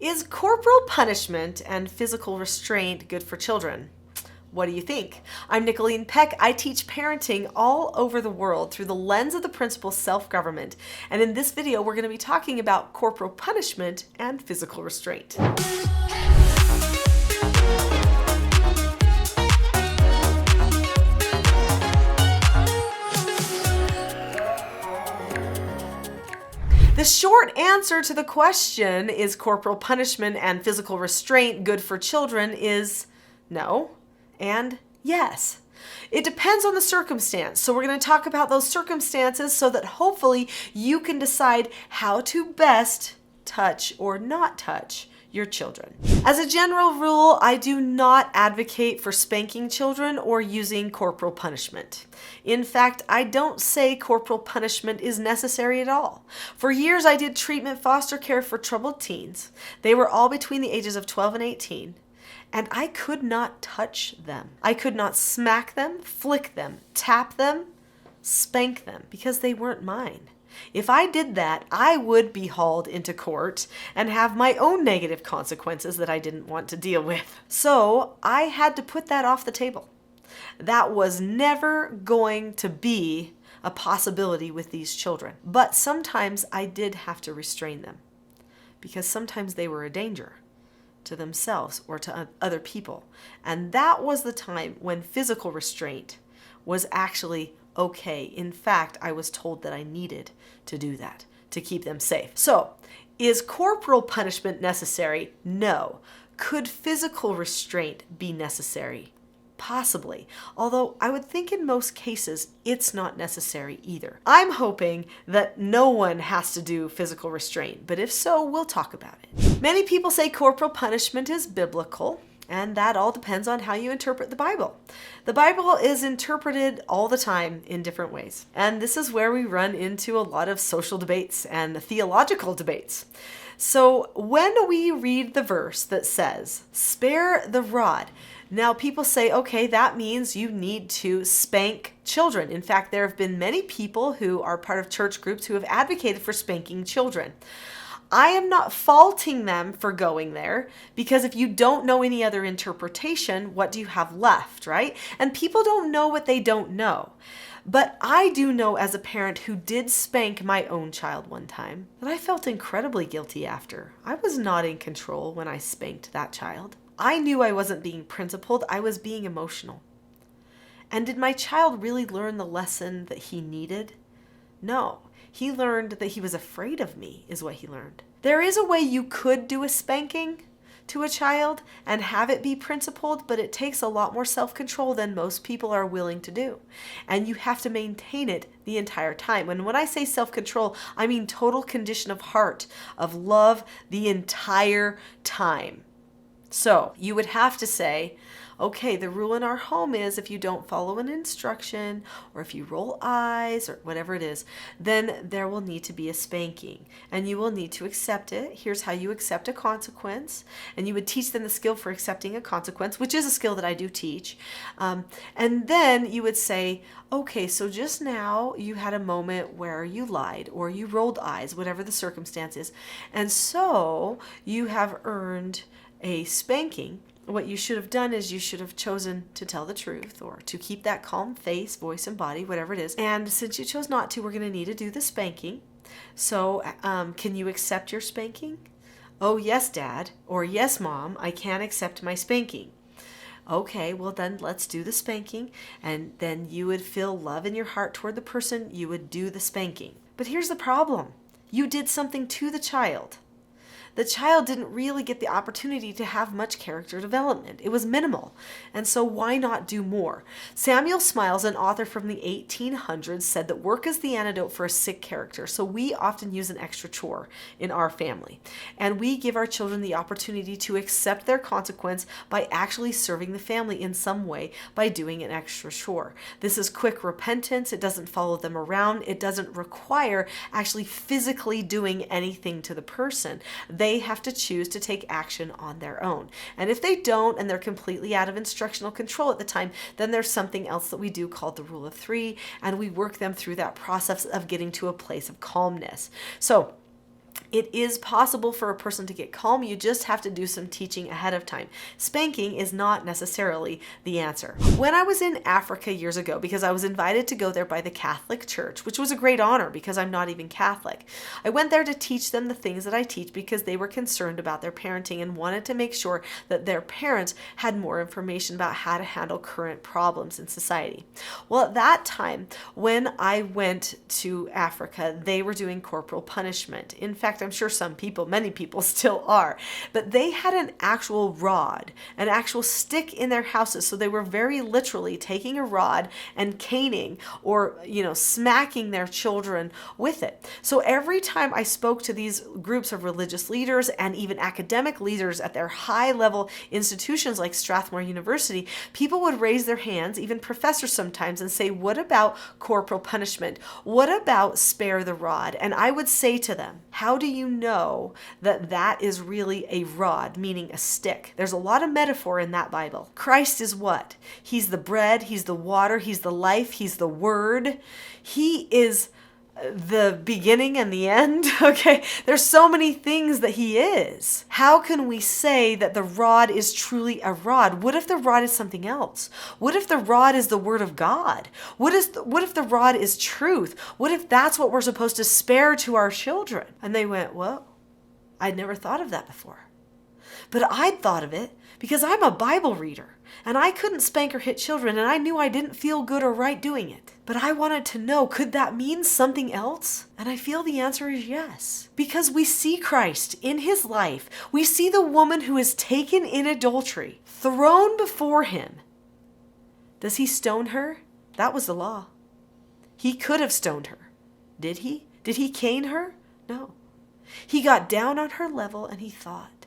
Is corporal punishment and physical restraint good for children? What do you think? I'm Nicholeen Peck. I teach parenting all over the world through the lens of the principle self-government. And in this video, we're going to be talking about corporal punishment and physical restraint. The short answer to the question, is corporal punishment and physical restraint good for children, is no and yes. It depends on the circumstance. So we're going to talk about those circumstances so that hopefully you can decide how to best touch or not touch your children. As a general rule, I do not advocate for spanking children or using corporal punishment. In fact, I don't say corporal punishment is necessary at all. For years, I did treatment foster care for troubled teens. They were all between the ages of 12 and 18. And I could not touch them. I could not smack them, flick them, tap them, spank them, because they weren't mine. If I did that, I would be hauled into court and have my own negative consequences that I didn't want to deal with. So I had to put that off the table. That was never going to be a possibility with these children. But sometimes I did have to restrain them because sometimes they were a danger to themselves or to other people. And that was the time when physical restraint was actually okay. In fact, I was told that I needed to do that to keep them safe. So, is corporal punishment necessary? No. Could physical restraint be necessary? Possibly. Although I would think in most cases it's not necessary either. I'm hoping that no one has to do physical restraint, but if so, we'll talk about it. Many people say corporal punishment is biblical. And that all depends on how you interpret the Bible. The Bible is interpreted all the time in different ways. And this is where we run into a lot of social debates and theological debates. So when we read the verse that says, spare the rod, now people say, okay, that means you need to spank children. In fact, there have been many people who are part of church groups who have advocated for spanking children. I am not faulting them for going there, because if you don't know any other interpretation, what do you have left, right? And people don't know what they don't know. But I do know, as a parent who did spank my own child one time, that I felt incredibly guilty after. I was not in control when I spanked that child. I knew I wasn't being principled, I was being emotional. And did my child really learn the lesson that he needed? No. He learned that he was afraid of me, is what he learned. There is a way you could do a spanking to a child and have it be principled, but it takes a lot more self-control than most people are willing to do. And you have to maintain it the entire time. And when I say self-control, I mean total condition of heart, of love the entire time. So you would have to say, okay, the rule in our home is if you don't follow an instruction or if you roll eyes or whatever it is, then there will need to be a spanking and you will need to accept it. Here's how you accept a consequence. And you would teach them the skill for accepting a consequence, which is a skill that I do teach. And then you would say, okay, so just now you had a moment where you lied or you rolled eyes, whatever the circumstance is. And so you have earned a spanking. What you should have done is you should have chosen to tell the truth or to keep that calm face, voice, and body, whatever it is. And since you chose not to, we're going to need to do the spanking. So can you accept your spanking? Oh, yes, Dad. Or yes, Mom, I can accept my spanking. Okay, well then let's do the spanking. And then you would feel love in your heart toward the person. You would do the spanking. But here's the problem. You did something to the child. The child didn't really get the opportunity to have much character development. It was minimal. And so why not do more? Samuel Smiles, an author from the 1800s, said that work is the antidote for a sick character. So we often use an extra chore in our family. And we give our children the opportunity to accept their consequence by actually serving the family in some way by doing an extra chore. This is quick repentance. It doesn't follow them around. It doesn't require actually physically doing anything to the person. They have to choose to take action on their own. And if they don't, and they're completely out of instructional control at the time, then there's something else that we do called the rule of three, and we work them through that process of getting to a place of calmness. So It is possible for a person to get calm. You just have to do some teaching ahead of time. Spanking is not necessarily the answer. When I was in Africa years ago, because I was invited to go there by the Catholic Church, which was a great honor because I'm not even Catholic, I went there to teach them the things that I teach because they were concerned about their parenting and wanted to make sure that their parents had more information about how to handle current problems in society. Well, at that time, when I went to Africa, they were doing corporal punishment. In fact, I'm sure many people still are, but they had an actual rod, an actual stick in their houses. So they were very literally taking a rod and caning or, smacking their children with it. So every time I spoke to these groups of religious leaders and even academic leaders at their high level institutions like Strathmore University, people would raise their hands, even professors sometimes, and say, what about corporal punishment? What about spare the rod? And I would say to them, how do you know that that is really a rod, meaning a stick? There's a lot of metaphor in that Bible. Christ is what? He's the bread, he's the water, he's the life, he's the word. He is the beginning and the end. Okay, there's so many things that he is. How can we say that the rod is truly a rod? What if the rod is something else? What if the rod is the word of God? What if the rod is truth? What if that's what we're supposed to spare to our children? And they went, whoa, I'd never thought of that before. But I'd thought of it because I'm a Bible reader and I couldn't spank or hit children, and I knew I didn't feel good or right doing it. But I wanted to know, could that mean something else? And I feel the answer is yes. Because we see Christ in his life. We see the woman who is taken in adultery, thrown before him. Does he stone her? That was the law. He could have stoned her. Did he? Did he cane her? No. He got down on her level and he thought.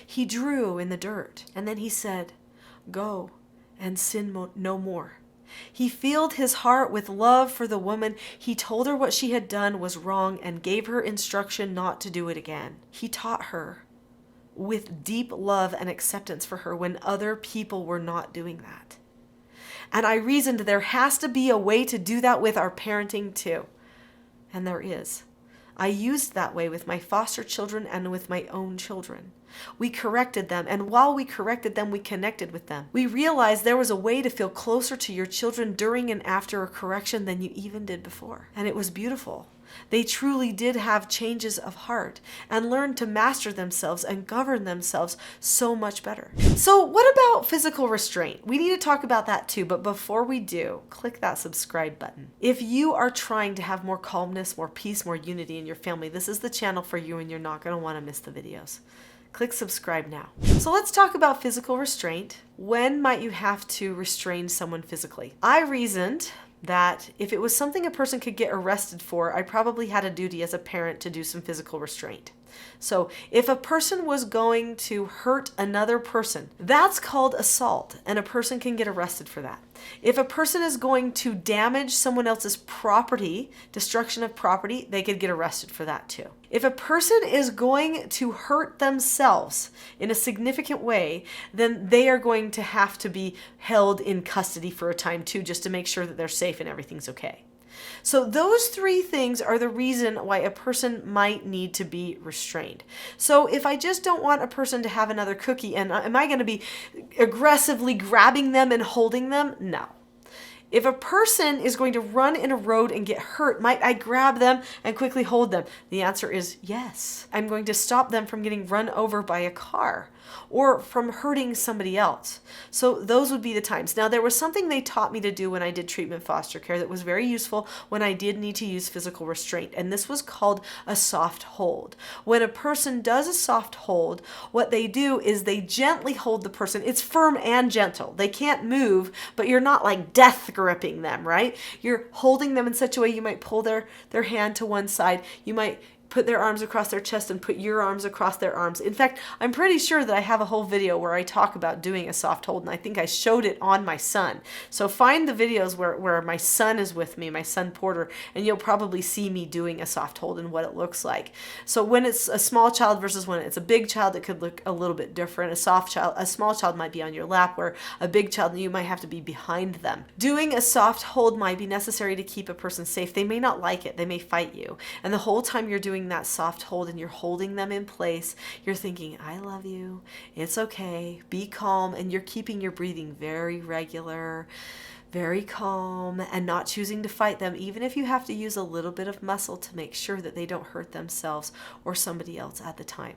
He drew in the dirt, and then he said, go and sin no more. He filled his heart with love for the woman. He told her what she had done was wrong and gave her instruction not to do it again. He taught her with deep love and acceptance for her when other people were not doing that. And I reasoned there has to be a way to do that with our parenting too. And there is. I used that way with my foster children and with my own children. We corrected them, and while we corrected them, we connected with them. We realized there was a way to feel closer to your children during and after a correction than you even did before. And it was beautiful. They truly did have changes of heart and learned to master themselves and govern themselves so much better. So what about physical restraint? We need to talk about that too, but before we do, click that subscribe button. If you are trying to have more calmness, more peace, more unity in your family, this is the channel for you and you're not going to want to miss the videos. Click subscribe now. So let's talk about physical restraint. When might you have to restrain someone physically? I reasoned that if it was something a person could get arrested for, I probably had a duty as a parent to do some physical restraint. So if a person was going to hurt another person, that's called assault, and a person can get arrested for that. If a person is going to damage someone else's property, destruction of property, they could get arrested for that too. If a person is going to hurt themselves in a significant way, then they are going to have to be held in custody for a time too, just to make sure that they're safe and everything's okay. So those three things are the reason why a person might need to be restrained. So if I just don't want a person to have another cookie, and am I going to be aggressively grabbing them and holding them? No. If a person is going to run in a road and get hurt, might I grab them and quickly hold them? The answer is yes. I'm going to stop them from getting run over by a car or from hurting somebody else. So those would be the times. Now, there was something they taught me to do when I did treatment foster care that was very useful when I did need to use physical restraint, and this was called a soft hold. When a person does a soft hold, what they do is they gently hold the person. It's firm and gentle. They can't move, but you're not like death gripping them, right? You're holding them in such a way you might pull their hand to one side. You might put their arms across their chest and put your arms across their arms. In fact, I'm pretty sure that I have a whole video where I talk about doing a soft hold, and I think I showed it on my son. So find the videos where my son is with me, my son Porter, and you'll probably see me doing a soft hold and what it looks like. So when it's a small child versus when it's a big child, it could look a little bit different. A small child might be on your lap, where a big child, you might have to be behind them. Doing a soft hold might be necessary to keep a person safe. They may not like it. They may fight you. And the whole time you're doing doing that soft hold and you're holding them in place, you're thinking, I love you, it's okay, be calm, and you're keeping your breathing very regular, very calm, and not choosing to fight them, even if you have to use a little bit of muscle to make sure that they don't hurt themselves or somebody else at the time.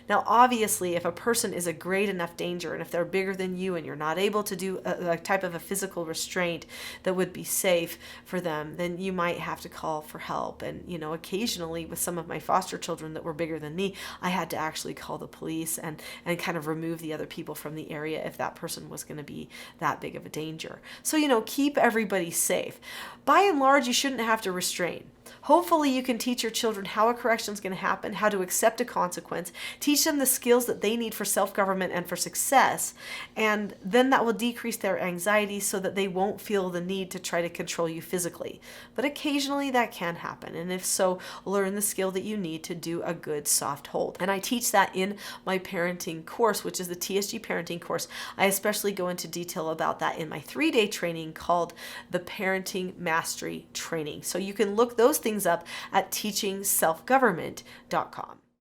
Now, obviously, if a person is a great enough danger and if they're bigger than you and you're not able to do a type of a physical restraint that would be safe for them, then you might have to call for help. And, occasionally with some of my foster children that were bigger than me, I had to actually call the police and kind of remove the other people from the area if that person was going to be that big of a danger. So, keep everybody safe. By and large, you shouldn't have to restrain. Hopefully you can teach your children how a correction is going to happen, how to accept a consequence, teach them the skills that they need for self-government and for success, and then that will decrease their anxiety so that they won't feel the need to try to control you physically. But occasionally that can happen, and if so, learn the skill that you need to do a good soft hold. And I teach that in my parenting course, which is the TSG parenting course. I especially go into detail about that in my 3-day training called the Parenting Mastery Training. So you can look those things up at teachingselfgovernment.com.